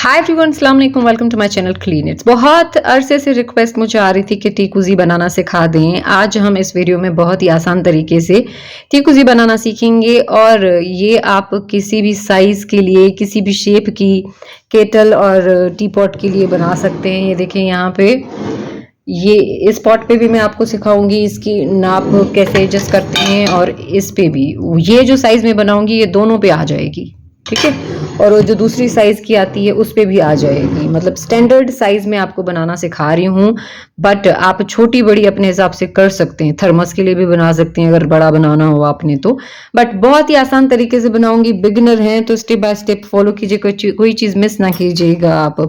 हाय everyone, अस्सलाम वालेकुम, welcome to my channel clean knits. बहुत अरसे से रिक्वेस्ट मुझे आ रही थी कि टीकुजी बनाना सिखा दें। आज हम इस वीडियो में बहुत ही आसान तरीके से टीकुजी बनाना सीखेंगे और ये आप किसी भी साइज के लिए, किसी भी शेप की केटल और टी पॉट के लिए बना सकते हैं। ये देखें यहाँ पे, ये इस पॉट पे भी मैं आपको सिखाऊंगी इसकी नाप कैसे एडजस्ट करते हैं, और इस पे भी ये जो साइज में बनाऊंगी ये दोनों पे आ जाएगी, ठीक है। और वो जो दूसरी साइज की आती है उस पे भी आ जाएगी। मतलब स्टैंडर्ड साइज में आपको बनाना सिखा रही हूँ, बट आप छोटी बड़ी अपने हिसाब से कर सकते हैं। थर्मस के लिए भी बना सकते हैं अगर बड़ा बनाना हो आपने तो, बट बहुत ही आसान तरीके से बनाऊंगी। बिगिनर हैं तो स्टेप बाय स्टेप फॉलो कीजिए, कोई चीज मिस ना कीजिएगा। आप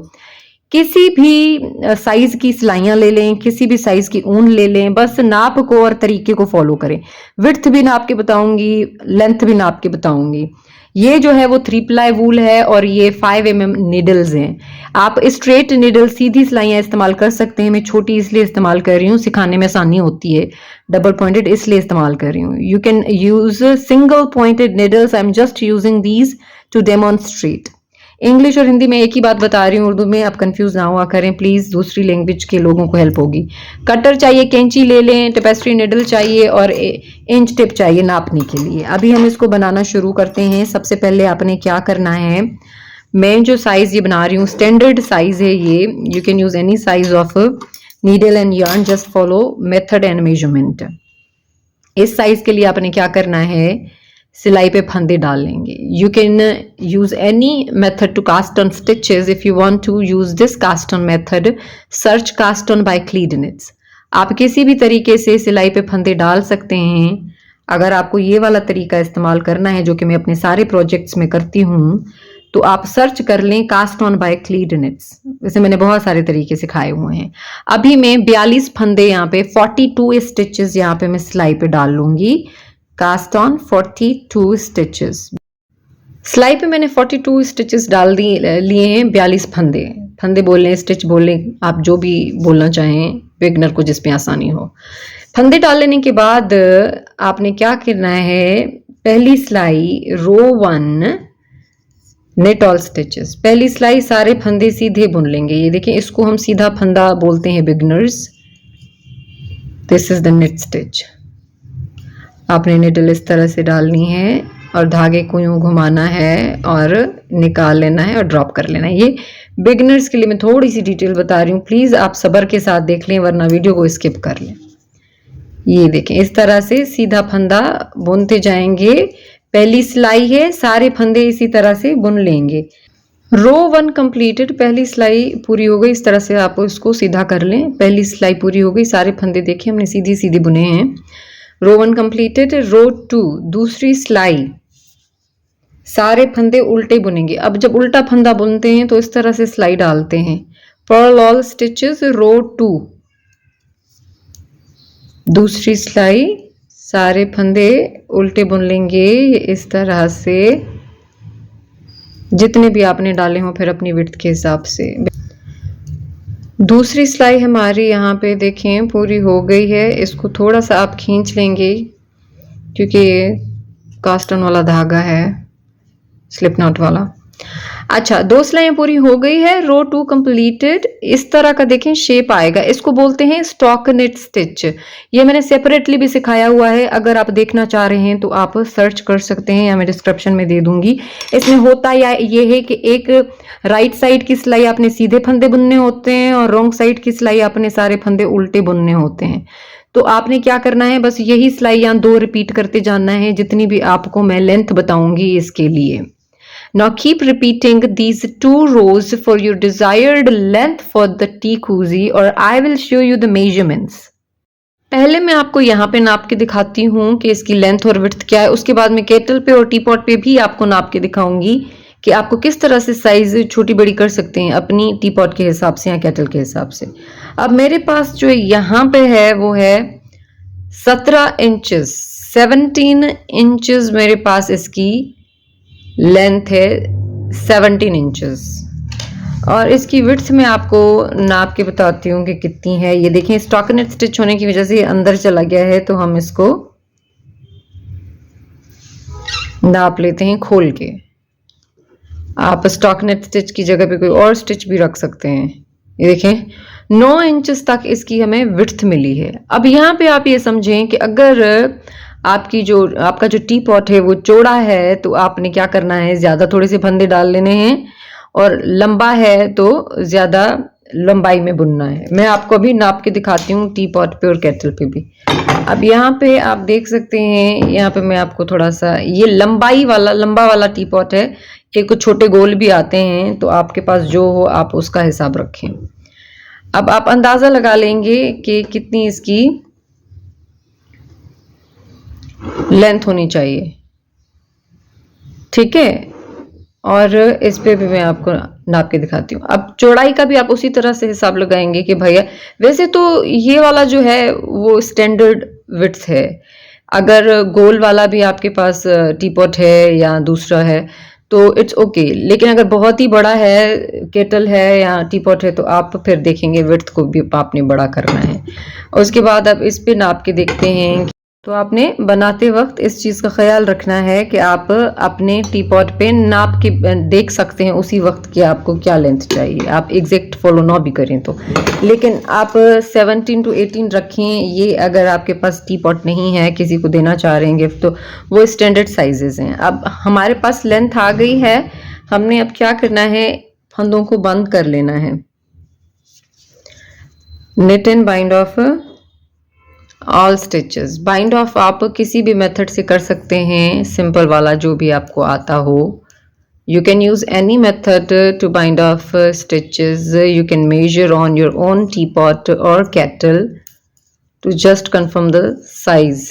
किसी भी साइज की सिलाइयां ले लें, किसी भी साइज की ऊन ले लें, बस नाप को और तरीके को फॉलो करें। विड्थ भी नाप के बताऊंगी, लेंथ भी नाप के बताऊंगी। ये जो है वो 3 प्लाई वूल है और ये 5 mm नीडल्स हैं। आप स्ट्रेट नीडल, सीधी सिलाइयां इस्तेमाल कर सकते हैं। मैं छोटी इसलिए इस्तेमाल कर रही हूँ, सिखाने में आसानी होती है। डबल पॉइंटेड इसलिए इस्तेमाल कर रही हूँ। You can use single pointed needles. I am just using these two demonstrate. English और हिंदी में एक ही बात बता रही हूँ, उर्दू में आप कंफ्यूज ना हुआ करें प्लीज, दूसरी लैंग्वेज के लोगों को हेल्प होगी। कटर चाहिए, कैंची ले लें, टेपेस्ट्री निडल चाहिए और इंच टिप चाहिए नापने के लिए। अभी हम इसको बनाना शुरू करते हैं। सबसे पहले आपने क्या करना है, मैं जो साइज ये बना रही हूँ स्टैंडर्ड साइज है ये। You can use any size of needle and yarn, just follow method and measurement. इस साइज के लिए आपने क्या करना है, सिलाई पे फंदे डाल लेंगे। You can use any method to cast on stitches. If you want to use this cast on method, search cast on by Kleidknits. आप किसी भी तरीके से सिलाई पे फंदे डाल सकते हैं। अगर आपको ये वाला तरीका इस्तेमाल करना है, जो कि मैं अपने सारे प्रोजेक्ट्स में करती हूँ, तो आप सर्च कर लें कास्ट ऑन बाय क्लीडनिट्स। वैसे मैंने बहुत सारे तरीके सिखाए हुए हैं। अभी मैं 42 फंदे यहाँ पे, 42 स्टिचेस यहाँ पे मैं सिलाई पे डाल लूंगी। Cast on 42 stitches. सिलाई पे मैंने 42 स्टिचेस डाल लिए हैं। 42 फंदे, फंदे बोल लें, स्टिच बोल लें, आप जो भी बोलना चाहें बिगनर को, जिस पे आसानी हो। फंदे डाल लेने के बाद आपने क्या करना है, पहली सिलाई रो 1 नेट ऑल स्टिचेस। पहली सिलाई सारे फंदे सीधे बुन लेंगे। ये देखें, इसको हम सीधा फंदा बोलते हैं beginners. This is the net stitch. आपने निडल इस तरह से डालनी है और धागे को यूं घुमाना है और निकाल लेना है और ड्रॉप कर लेना है। ये बिगिनर्स के लिए मैं थोड़ी सी डिटेल बता रही हूँ, प्लीज आप सब्र के साथ देख लें वरना वीडियो को स्किप कर लें। ये देखें, इस तरह से सीधा फंदा बुनते जाएंगे। पहली सिलाई है, सारे फंदे इसी तरह से बुन लेंगे। रो 1 कंप्लीटेड, पहली सिलाई पूरी हो गई। इस तरह से आप इसको सीधा कर लें। पहली सिलाई पूरी हो गई, सारे फंदे देखें हमने सीधी सीधी बुने हैं। रो 1 कंप्लीटेड। रो 2 दूसरी सिलाई, सारे फंदे उल्टे बुनेंगे। अब जब उल्टा फंदा बुनते हैं तो इस तरह से सिलाई डालते हैं। पर्ल ऑल स्टिचेस रो 2, दूसरी सिलाई, सारे फंदे उल्टे बुन लेंगे इस तरह से, जितने भी आपने डाले हों फिर अपनी विड्थ के हिसाब से। दूसरी सिलाई हमारी यहाँ पे देखें पूरी हो गई है। इसको थोड़ा सा आप खींच लेंगे क्योंकि ये कास्ट ऑन वाला धागा है, स्लिप नॉट वाला। अच्छा, 2 सिलाइयाँ पूरी हो गई है। रो 2 कंप्लीटेड। इस तरह का देखें शेप आएगा, इसको बोलते हैं स्टॉक नेट स्टिच। ये मैंने सेपरेटली भी सिखाया हुआ है, अगर आप देखना चाह रहे हैं तो आप सर्च कर सकते हैं या मैं डिस्क्रिप्शन में दे दूंगी। इसमें होता या ये है कि एक राइट साइड की सिलाई आपने सीधे फंदे बुनने होते हैं और रॉन्ग साइड की सिलाई आपने सारे फंदे उल्टे बुनने होते हैं। तो आपने क्या करना है, बस यही सिलाई यहाँ 2 रिपीट करते जाना है, जितनी भी आपको मैं लेंथ बताऊंगी इसके लिए। Now keep repeating these 2 rows for your desired length for the teekuzi, or I will show you the measurements. पहले मैं आपको यहाँ पे नाप के दिखाती हूँ कि इसकी लेंथ और विड्थ क्या है। उसके बाद मैं केटल पे और टी पॉट पे भी आपको नाप के दिखाऊंगी कि आपको किस तरह से साइज छोटी बड़ी कर सकते हैं अपनी टी पॉट के हिसाब से या केटल के हिसाब से। अब मेरे पास जो यहाँ पे है वो है 17 इंचेस, 17 इंचेस मेरे पास इसकी लेंथ है, 17 इंचेस। और इसकी विड्थ में आपको नाप के बताती हूँ कि कितनी है। ये देखें, स्टॉकिनेट स्टिच होने की वजह से ये अंदर चला गया है, तो हम इसको नाप लेते हैं खोल के। आप स्टॉकनेट स्टिच की जगह पे कोई और स्टिच भी रख सकते हैं। ये देखें 9 इंचेस तक इसकी हमें विड्थ मिली है। अब यहाँ पे आप ये समझें कि अगर आपका जो टी पॉट है वो चौड़ा है तो आपने क्या करना है, ज्यादा थोड़े से फंदे डाल लेने हैं, और लंबा है तो ज्यादा लंबाई में बुनना है। मैं आपको अभी नाप के दिखाती हूँ टी पॉट पे और केटल पे भी। अब यहाँ पे आप देख सकते हैं, यहाँ पे मैं आपको थोड़ा सा, ये लंबा वाला टी पॉट है। एक छोटे गोल भी आते हैं, तो आपके पास जो हो आप उसका हिसाब रखें। अब आप अंदाजा लगा लेंगे कि कितनी इसकी लेंथ होनी चाहिए, ठीक है। और इस पे भी मैं आपको नाप के दिखाती हूँ। अब चौड़ाई का भी आप उसी तरह से हिसाब लगाएंगे कि भैया, वैसे तो ये वाला जो है वो स्टैंडर्ड विड्थ है। अगर गोल वाला भी आपके पास टी पॉट है या दूसरा है तो इट्स ओके, लेकिन अगर बहुत ही बड़ा है, केटल है या टी पॉट है, तो आप फिर देखेंगे विड्थ को भी आपने बड़ा करना है। और उसके बाद आप इस पे नाप के देखते हैं। तो आपने बनाते वक्त इस चीज़ का ख्याल रखना है कि आप अपने टी पॉट पे नाप के देख सकते हैं उसी वक्त कि आपको क्या लेंथ चाहिए। आप एग्जैक्ट फॉलो ना भी करें तो, लेकिन आप 17 to 18 रखें। ये अगर आपके पास टी पॉट नहीं है, किसी को देना चाह रहे हैं गिफ्ट, तो वो स्टैंडर्ड साइजेस हैं। अब हमारे पास लेंथ आ गई है, हमने अब क्या करना है, फंदों को बंद कर लेना है। Knit and bind off all stitches. Bind off आप किसी भी मेथड से कर सकते हैं, सिंपल वाला जो भी आपको आता हो। You can use any method to bind off stitches. You can measure on your own teapot or kettle to just confirm the size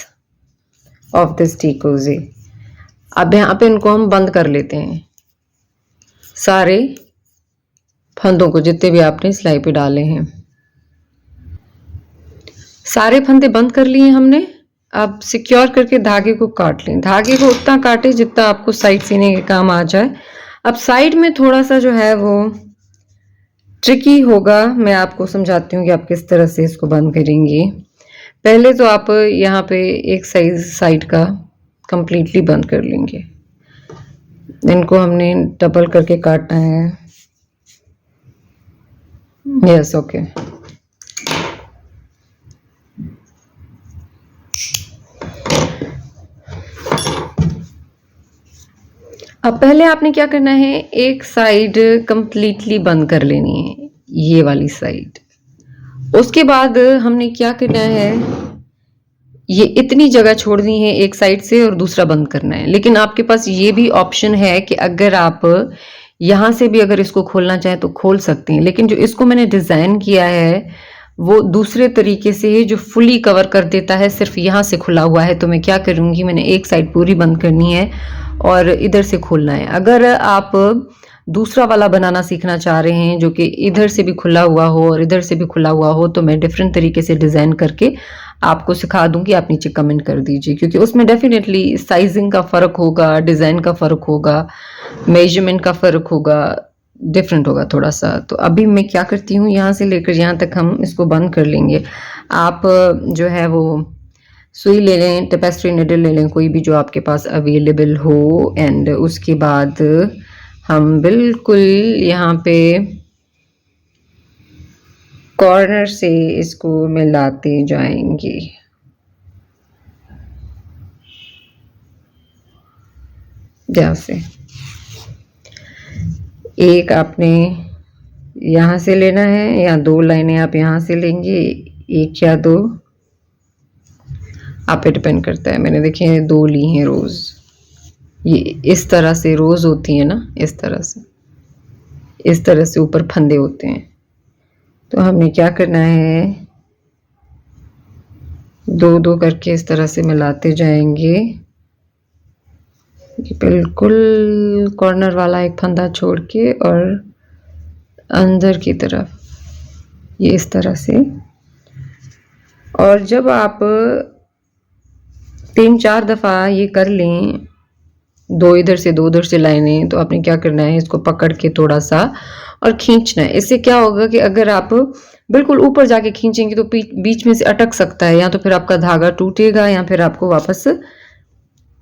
of this tea cozy. अब यहाँ पे इनको हम बंद कर लेते हैं, सारे फंदों को जितने भी आपने सिलाई पे डाले हैं। सारे फंदे बंद कर लिए हमने। अब सिक्योर करके धागे को काट लें। धागे को उतना काटे जितना आपको साइड सीने के काम आ जाए। अब साइड में थोड़ा सा जो है वो ट्रिकी होगा, मैं आपको समझाती हूँ कि आप किस तरह से इसको बंद करेंगे। पहले तो आप यहाँ पे एक साइड का कंप्लीटली बंद कर लेंगे। इनको हमने डबल करके काटना है। Yes, okay. अब पहले आपने क्या करना है, एक साइड कंप्लीटली बंद कर लेनी है, ये वाली साइड। उसके बाद हमने क्या करना है, ये इतनी जगह छोड़नी है एक साइड से और दूसरा बंद करना है। लेकिन आपके पास ये भी ऑप्शन है कि अगर आप यहाँ से भी अगर इसको खोलना चाहें तो खोल सकते हैं। लेकिन जो इसको मैंने डिज़ाइन किया है वो दूसरे तरीके से है, जो फुली कवर कर देता है, सिर्फ यहाँ से खुला हुआ है। तो मैं क्या करूँगी, मैंने एक साइड पूरी बंद करनी है और इधर से खोलना है। अगर आप दूसरा वाला बनाना सीखना चाह रहे हैं जो कि इधर से भी खुला हुआ हो और इधर से भी खुला हुआ हो, तो मैं डिफरेंट तरीके से डिज़ाइन करके आपको सिखा दूंगी। आप नीचे कमेंट कर दीजिए, क्योंकि उसमें डेफिनेटली साइजिंग का फ़र्क होगा, डिज़ाइन का फ़र्क होगा, मेजरमेंट का फ़र्क होगा, डिफरेंट होगा थोड़ा सा। तो अभी मैं क्या करती हूँ, यहाँ से लेकर यहाँ तक हम इसको बंद कर लेंगे। आप जो है वो सुई ले लें, टेपेस्ट्री नीडल ले लें, कोई भी जो आपके पास अवेलेबल हो। एंड उसके बाद हम बिल्कुल यहाँ पे कॉर्नर से इसको मिलाते जाएंगे। जैसे एक आपने यहाँ से लेना है, या दो लाइनें आप यहाँ से लेंगे, एक या दो, आप पे डिपेंड करता है। मैंने देखिए दो ली हैं रोज़। ये इस तरह से रोज़ होती है ना, इस तरह से ऊपर फंदे होते हैं। तो हमने क्या करना है, दो दो करके इस तरह से मिलाते जाएंगे। बिल्कुल कॉर्नर वाला एक फंदा छोड़ के और अंदर की तरफ ये इस तरह से। और जब आप 3-4 दफ़ा ये कर लें, दो इधर से दो उधर से लाइनें, तो आपने क्या करना है, इसको पकड़ के थोड़ा सा और खींचना है। इससे क्या होगा कि अगर आप बिल्कुल ऊपर जाके खींचेंगे तो बीच में से अटक सकता है, या तो फिर आपका धागा टूटेगा या फिर आपको वापस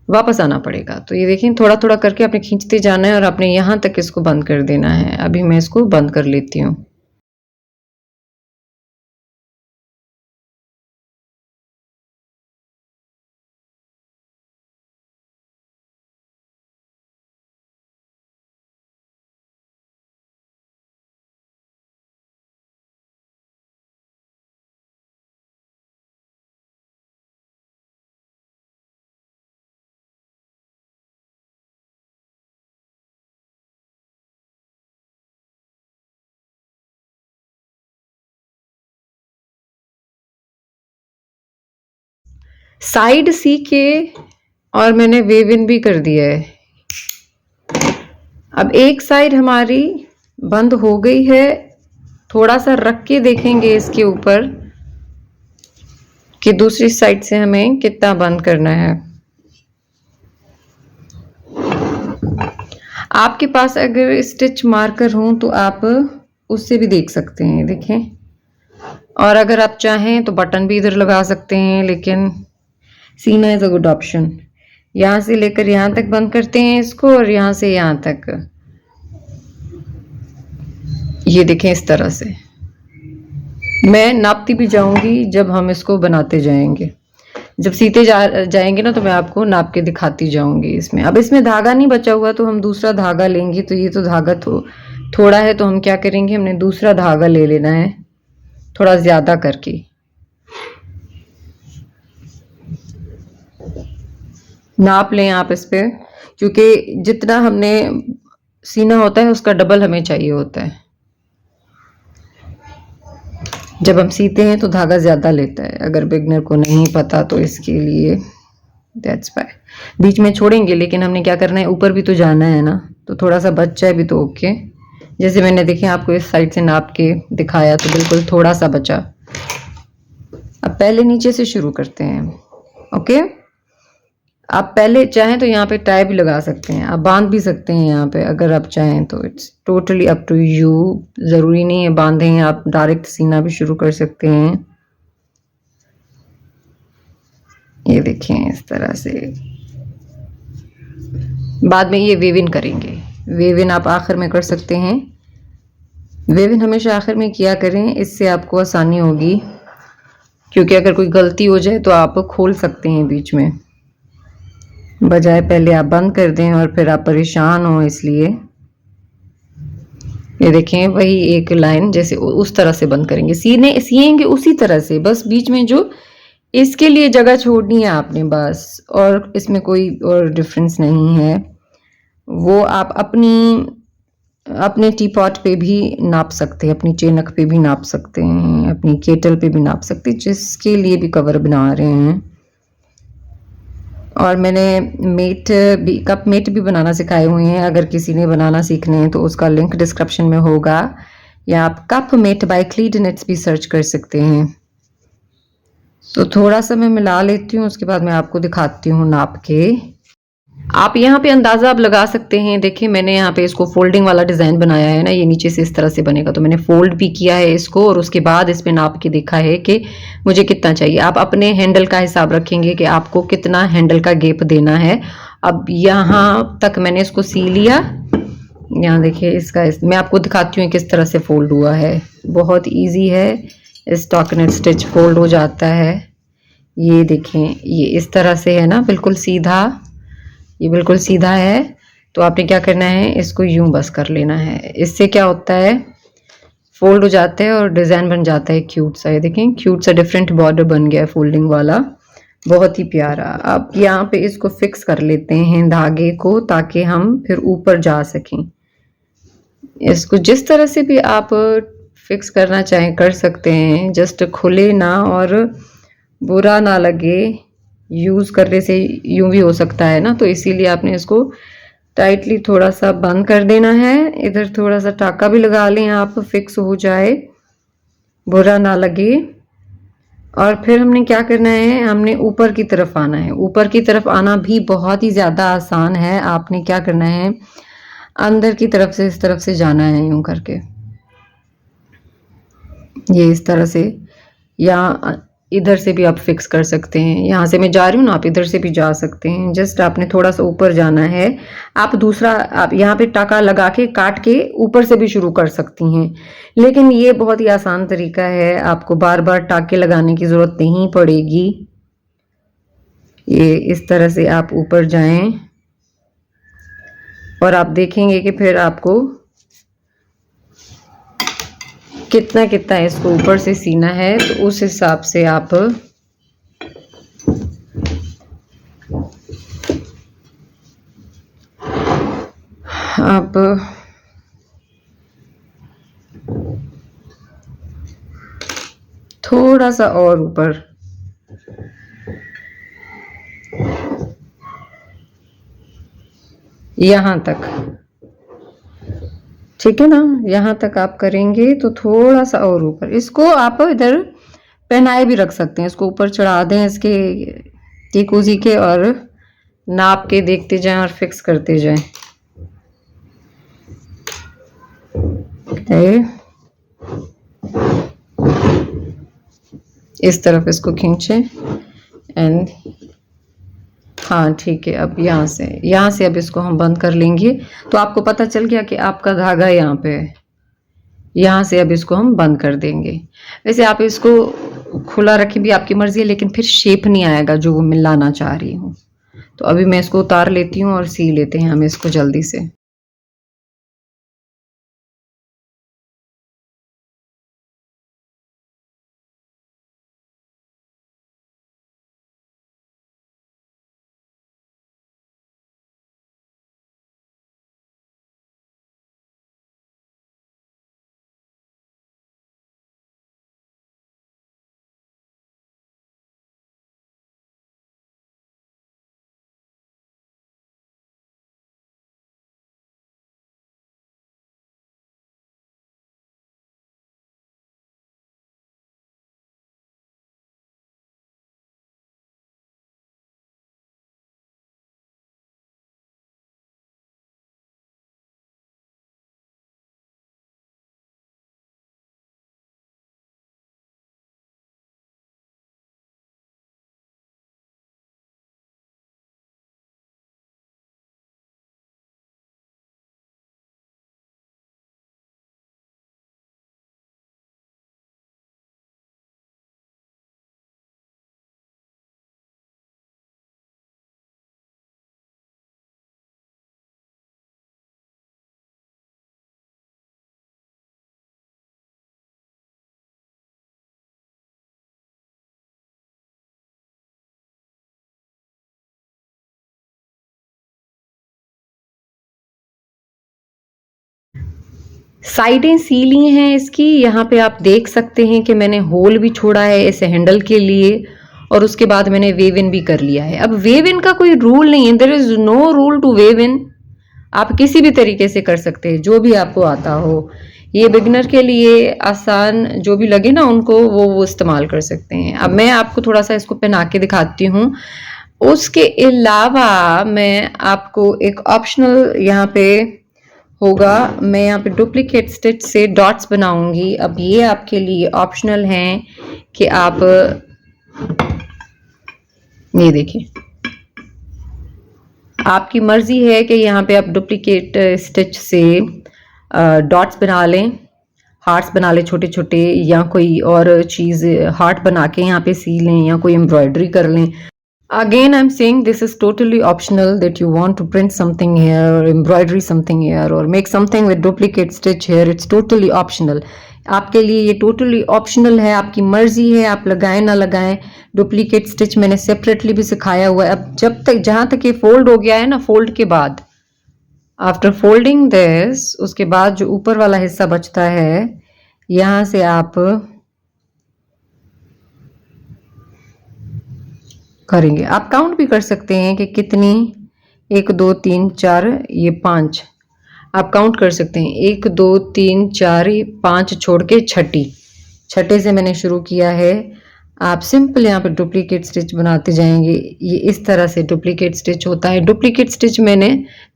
वापस आना पड़ेगा। तो ये देखिए थोड़ा थोड़ा करके आपने खींचते जाना है और आपने यहाँ तक इसको बंद कर देना है। अभी मैं इसको बंद कर लेती हूँ। साइड सी के और मैंने वेव इन भी कर दिया है। अब एक साइड हमारी बंद हो गई है। थोड़ा सा रख के देखेंगे इसके ऊपर कि दूसरी साइड से हमें कितना बंद करना है। आपके पास अगर स्टिच मार्कर हो तो आप उससे भी देख सकते हैं, देखें। और अगर आप चाहें तो बटन भी इधर लगा सकते हैं, लेकिन सीना इज अ गुड ऑप्शन। यहाँ से लेकर यहाँ तक बंद करते हैं इसको और यहाँ से यहाँ तक, ये देखें इस तरह से। मैं नापती भी जाऊंगी जब हम इसको बनाते जाएंगे। जब सीते जाएंगे ना तो मैं आपको नाप के दिखाती जाऊंगी इसमें। अब इसमें धागा नहीं बचा हुआ तो हम दूसरा धागा लेंगे। तो ये तो धागा थोड़ा है तो हम क्या करेंगे, हमने दूसरा धागा ले लेना है थोड़ा ज्यादा करके। नाप लें आप इस पे, क्योंकि जितना हमने सीना होता है उसका डबल हमें चाहिए होता है। जब हम सीते हैं तो धागा ज्यादा लेता है, अगर बिगनर को नहीं पता तो इसके लिए दैट्स व्हाई। बीच में छोड़ेंगे, लेकिन हमने क्या करना है, ऊपर भी तो जाना है ना, तो थोड़ा सा बच जाए भी तो ओके। जैसे मैंने देखे आपको इस साइड से नाप के दिखाया तो बिल्कुल थोड़ा सा बचा। अब पहले नीचे से शुरू करते हैं, ओके। आप पहले चाहें तो यहाँ पे टाई भी लगा सकते हैं, आप बांध भी सकते हैं यहाँ पे अगर आप चाहें तो। It's totally up to you, ज़रूरी नहीं है बांधें, आप डायरेक्ट सीना भी शुरू कर सकते हैं। ये देखें इस तरह से। बाद में ये वेव इन करेंगे। वेव इन आप आखिर में कर सकते हैं। वेव इन हमेशा आखिर में किया करें, इससे आपको आसानी होगी, क्योंकि अगर कोई गलती हो जाए तो आप खोल सकते हैं बीच में, बजाय पहले आप बंद कर दें और फिर आप परेशान हो। इसलिए ये देखें वही एक लाइन जैसे उस तरह से बंद करेंगे, सिएंगे उसी तरह से, बस बीच में जो इसके लिए जगह छोड़नी है आपने बस। और इसमें कोई और डिफरेंस नहीं है। वो आप अपने टी पॉट पे भी नाप सकते हैं, अपनी चेनक पे भी नाप सकते हैं, अपनी केटल पे भी नाप सकते हैं, जिसके लिए भी कवर बना रहे हैं। और मैंने कप मेट भी बनाना सिखाए हुए हैं, अगर किसी ने बनाना सीखने हैं तो उसका लिंक डिस्क्रिप्शन में होगा, या आप cup mat by clean knits भी सर्च कर सकते हैं। तो थोड़ा सा मैं मिला लेती हूँ, उसके बाद मैं आपको दिखाती हूँ नाप के। आप यहाँ पे अंदाज़ा आप लगा सकते हैं। देखिए मैंने यहाँ पे इसको फोल्डिंग वाला डिज़ाइन बनाया है ना, ये नीचे से इस तरह से बनेगा, तो मैंने फोल्ड भी किया है इसको और उसके बाद इसमें नाप के देखा है कि मुझे कितना चाहिए। आप अपने हैंडल का हिसाब रखेंगे कि आपको कितना हैंडल का गैप देना है। अब यहाँ तक मैंने इसको सी लिया। यहाँ देखिए मैं आपको दिखाती हूँ किस तरह से फोल्ड हुआ है। बहुत ईजी है, स्टॉकिनेट स्टिच फोल्ड हो जाता है। ये देखें ये इस तरह से है ना, बिल्कुल सीधा, ये बिल्कुल सीधा है। तो आपने क्या करना है, इसको यूं बस कर लेना है। इससे क्या होता है, फोल्ड हो जाता है और डिज़ाइन बन जाता है क्यूट सा। ये देखें क्यूट सा डिफरेंट बॉर्डर बन गया है फोल्डिंग वाला, बहुत ही प्यारा। अब यहाँ पे इसको फिक्स कर लेते हैं धागे को, ताकि हम फिर ऊपर जा सकें। इसको जिस तरह से भी आप फिक्स करना चाहें कर सकते हैं, जस्ट खुले ना और बुरा ना लगे। यूज़ करने से यूं भी हो सकता है ना, तो इसीलिए आपने इसको टाइटली थोड़ा सा बंद कर देना है। इधर थोड़ा सा टाका भी लगा लें आप, फिक्स हो जाए, बुरा ना लगे। और फिर हमने क्या करना है, हमने ऊपर की तरफ आना है। ऊपर की तरफ आना भी बहुत ही ज़्यादा आसान है। आपने क्या करना है, अंदर की तरफ से इस तरफ से जाना है यूं करके, ये इस तरह से, या इधर से भी आप फिक्स कर सकते हैं। यहाँ से मैं जा रही हूँ ना, आप इधर से भी जा सकते हैं। जस्ट आपने थोड़ा सा ऊपर जाना है। आप दूसरा, आप यहाँ पे टाका लगा के काट के ऊपर से भी शुरू कर सकती हैं, लेकिन ये बहुत ही आसान तरीका है, आपको बार बार टाके लगाने की जरूरत नहीं पड़ेगी। ये इस तरह से आप ऊपर जाएं और आप देखेंगे कि फिर आपको कितना कितना इसको ऊपर से सीना है, तो उस हिसाब से आप थोड़ा सा और ऊपर, यहां तक, ठीक है ना, यहां तक आप करेंगे तो थोड़ा सा और ऊपर। इसको आप इधर पहनाए भी रख सकते हैं, इसको ऊपर चढ़ा दें इसके टीकूजी के और नाप के देखते जाएं और फिक्स करते जाएं। इस तरफ इसको खींचें एंड हाँ ठीक है। अब यहाँ से अब इसको हम बंद कर लेंगे। तो आपको पता चल गया कि आपका धागा यहाँ पे है, यहाँ से अब इसको हम बंद कर देंगे। वैसे आप इसको खुला रखें भी आपकी मर्जी है, लेकिन फिर शेप नहीं आएगा जो मैं लाना चाह रही हूँ। तो अभी मैं इसको उतार लेती हूँ और सी लेते हैं हम इसको जल्दी से। साइडें सीली हैं इसकी, यहाँ पे आप देख सकते हैं कि मैंने होल भी छोड़ा है इस हैंडल के लिए, और उसके बाद मैंने वेव इन भी कर लिया है। अब वेव इन का कोई रूल नहीं है, there is no rule to weave in. आप किसी भी तरीके से कर सकते हैं, जो भी आपको आता हो। ये बिगनर के लिए आसान जो भी लगे ना उनको, वो इस्तेमाल कर सकते हैं। अब मैं आपको थोड़ा सा इसको पहना के दिखाती हूँ। उसके अलावा मैं आपको एक ऑप्शनल यहाँ पे होगा, मैं यहाँ पे डुप्लीकेट स्टिच से डॉट्स बनाऊंगी। अब ये आपके लिए ऑप्शनल हैं कि आप ये देखिए, आपकी मर्जी है कि यहाँ पे आप डुप्लीकेट स्टिच से डॉट्स बना लें, हार्ट्स बना लें छोटे छोटे, या कोई और चीज़ हार्ट बना के यहाँ पे सी लें, या कोई एम्ब्रॉयडरी कर लें। Again, I'm saying this is totally optional, that you want to print something here or embroidery something here or make something with duplicate stitch here. It's totally optional. आपके लिए ये टोटली ऑप्शनल है, आपकी मर्जी है, आप लगाएं ना लगाएं। डुप्लीकेट स्टिच मैंने सेपरेटली भी सिखाया हुआ है। अब जब तक जहां तक ये फोल्ड हो गया है ना, फोल्ड के बाद, आफ्टर फोल्डिंग दिस, उसके बाद जो ऊपर वाला हिस्सा बचता है, यहां से आप करेंगे। आप काउंट भी कर सकते हैं कि कितनी, 1 2 3 4, ये 5 आप काउंट कर सकते हैं। 1 2 3 4 5 छोड़ के छठे से मैंने शुरू किया है। आप सिंपल यहाँ पे डुप्लीकेट स्टिच बनाते जाएंगे। ये इस तरह से डुप्लीकेट स्टिच होता है। डुप्लीकेट स्टिच मैंने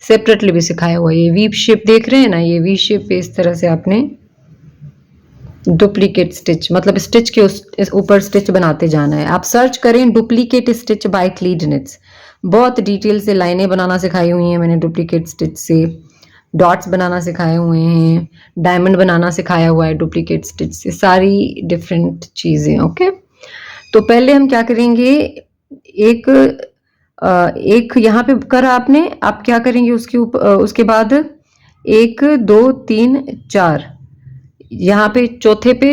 सेपरेटली भी सिखाया हुआ है। ये वी शेप देख रहे हैं ना, ये वी शेप पे इस तरह से आपने डुप्लीकेट स्टिच मतलब स्टिच के ऊपर स्टिच बनाते जाना है। आप सर्च करें डुप्लीकेट स्टिच बाय क्लीड निट्स, बहुत डिटेल से लाइनें बनाना सिखाई हुई हैं मैंने डुप्लीकेट स्टिच से, डॉट्स बनाना सिखाए हुए हैं, डायमंड बनाना सिखाया हुआ है डुप्लीकेट स्टिच से, सारी डिफरेंट चीज़ें। ओके, तो पहले हम क्या करेंगे, एक एक यहाँ पे करा आपने, आप क्या करेंगे उसके ऊपर, उसके बाद 1 2 3 4, यहाँ पे चौथे पे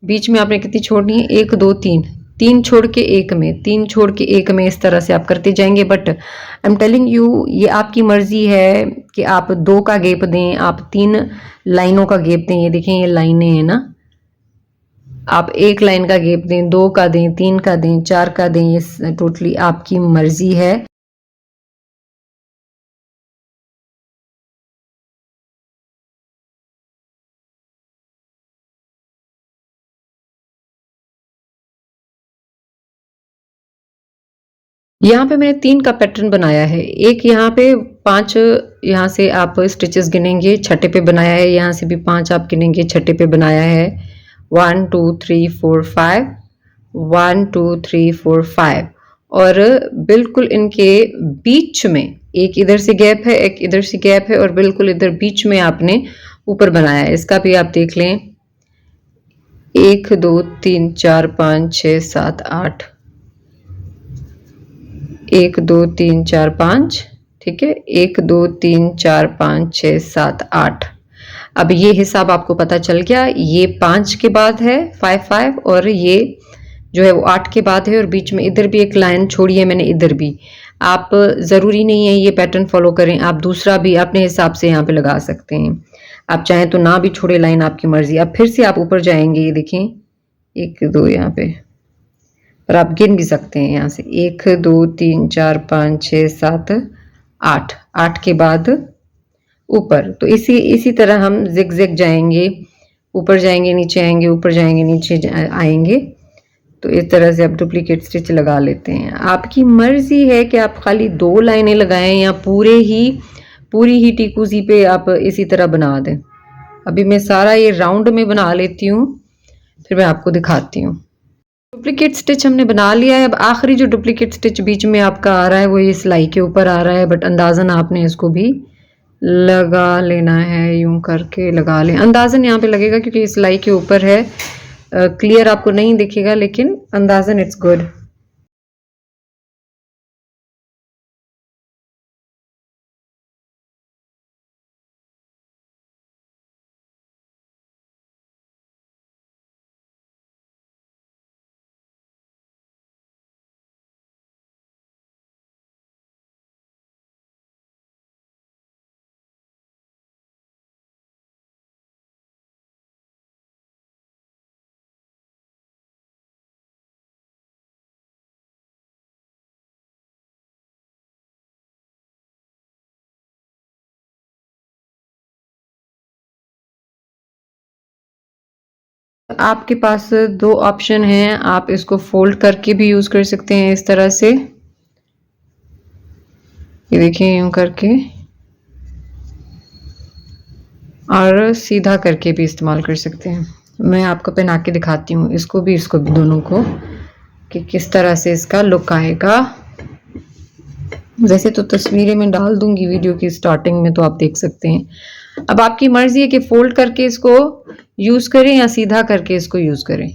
बीच में आपने कितनी छोड़नी है, 1 2 3, 3 छोड़ के एक में, 3 छोड़ के एक में, इस तरह से आप करते जाएंगे। But I am telling you, ये आपकी मर्जी है कि आप 2 का गैप दें, आप 3 लाइनों का गैप दें। ये देखें ये लाइनें हैं ना, आप 1 लाइन का गैप दें, 2 का दें, 3 का दें, 4 का दें, ये टोटली आपकी मर्जी है। यहाँ पे मैंने 3 का पैटर्न बनाया है, एक यहाँ पे 5, यहाँ से आप स्टिचेस गिनेंगे, छठे पे बनाया है, यहाँ से भी 5 आप गिनेंगे, छठे पे बनाया है। 1 2 3 4 5, 1 2 3 4 5, और बिल्कुल इनके बीच में एक इधर से गैप है, एक इधर से गैप है, और बिल्कुल इधर बीच में आपने ऊपर बनाया है। इसका भी आप देख लें, 1 2 3 4 5 6 7 8, 1 2 3 4 5, ठीक है, 1 2 3 4 5 6 7 8। अब ये हिसाब आपको पता चल गया, ये 5 के बाद है 5 5, और ये जो है वो 8 के बाद है, और बीच में इधर भी एक लाइन छोड़ी है मैंने, इधर भी। आप ज़रूरी नहीं है ये पैटर्न फॉलो करें, आप दूसरा भी अपने हिसाब से यहाँ पे लगा सकते हैं। आप चाहें तो ना भी छोड़े लाइन, आपकी मर्जी। अब फिर से आप ऊपर जाएंगे, ये देखें 1 2 यहाँ पे, और आप गिन भी सकते हैं यहाँ से 1 2 3 4 5 6 7 8, 8 के बाद ऊपर। तो इसी तरह हम जिग जिग जाएंगे, ऊपर जाएंगे नीचे आएंगे, ऊपर जाएंगे नीचे आएंगे। तो इस तरह से आप डुप्लीकेट स्टिच लगा लेते हैं। आपकी मर्जी है कि आप खाली 2 लाइनें लगाएं या पूरी ही टीकुजी पे आप इसी तरह बना दें। अभी मैं सारा ये राउंड में बना लेती हूँ, फिर मैं आपको दिखाती हूँ। डुप्लीकेट स्टिच हमने बना लिया है। अब आखिरी जो डुप्लीकेट स्टिच बीच में आपका आ रहा है वो ये सिलाई के ऊपर आ रहा है, बट अंदाजन आपने इसको भी लगा लेना है, यूं करके लगा लें। अंदाजन यहाँ पे लगेगा क्योंकि सिलाई के ऊपर है, क्लियर आपको नहीं दिखेगा, लेकिन अंदाजन इट्स गुड। आपके पास 2 ऑप्शन हैं, आप इसको फोल्ड करके भी यूज कर सकते हैं इस तरह से, ये देखिए यूं करके, और सीधा करके भी इस्तेमाल कर सकते हैं। मैं आपको पहना के दिखाती हूँ इसको भी दोनों को, कि किस तरह से इसका लुक आएगा। वैसे तो तस्वीरें मैं डाल दूंगी वीडियो की स्टार्टिंग में, तो आप देख सकते हैं। अब आपकी मर्जी है कि फोल्ड करके इसको यूज करें या सीधा करके इसको यूज करें।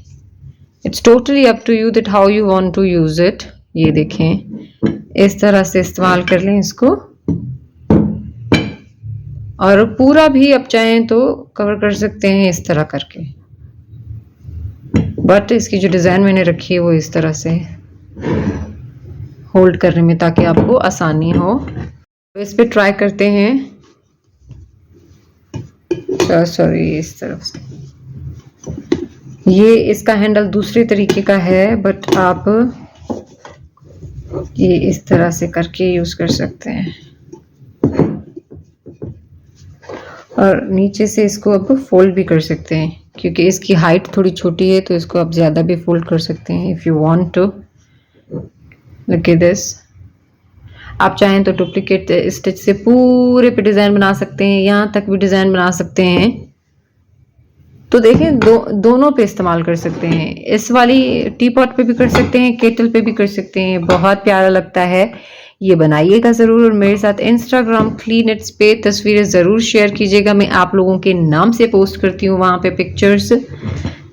It's totally up to you that how you want to use it. ये देखें इस तरह से इस्तेमाल कर लें इसको, और पूरा भी आप चाहें तो कवर कर सकते हैं इस तरह करके, बट इसकी जो डिज़ाइन मैंने रखी है वो इस तरह से होल्ड करने में, ताकि आपको आसानी हो। तो इस पे ट्राई करते हैं, सॉरी इस तरफ से। ये इसका हैंडल दूसरे तरीके का है, बट आप ये इस तरह से करके यूज कर सकते हैं, और नीचे से इसको अब फोल्ड भी कर सकते हैं, क्योंकि इसकी हाइट थोड़ी छोटी है, तो इसको आप ज़्यादा भी फोल्ड कर सकते हैं if you want to. Look at this. आप चाहें तो डुप्लीकेट स्टिच से पूरे पे डिज़ाइन बना सकते हैं, यहाँ तक भी डिज़ाइन बना सकते हैं। तो देखें दोनों पे इस्तेमाल कर सकते हैं। इस वाली टी पॉट पे भी कर सकते हैं, केटल पे भी कर सकते हैं। बहुत प्यारा लगता है। ये बनाइएगा ज़रूर और मेरे साथ इंस्टाग्राम क्लीन इट्स पे तस्वीरें ज़रूर शेयर कीजिएगा। मैं आप लोगों के नाम से पोस्ट करती हूँ वहाँ पे pictures.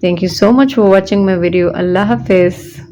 Thank you so much for watching my video. अल्लाह हाफिज़।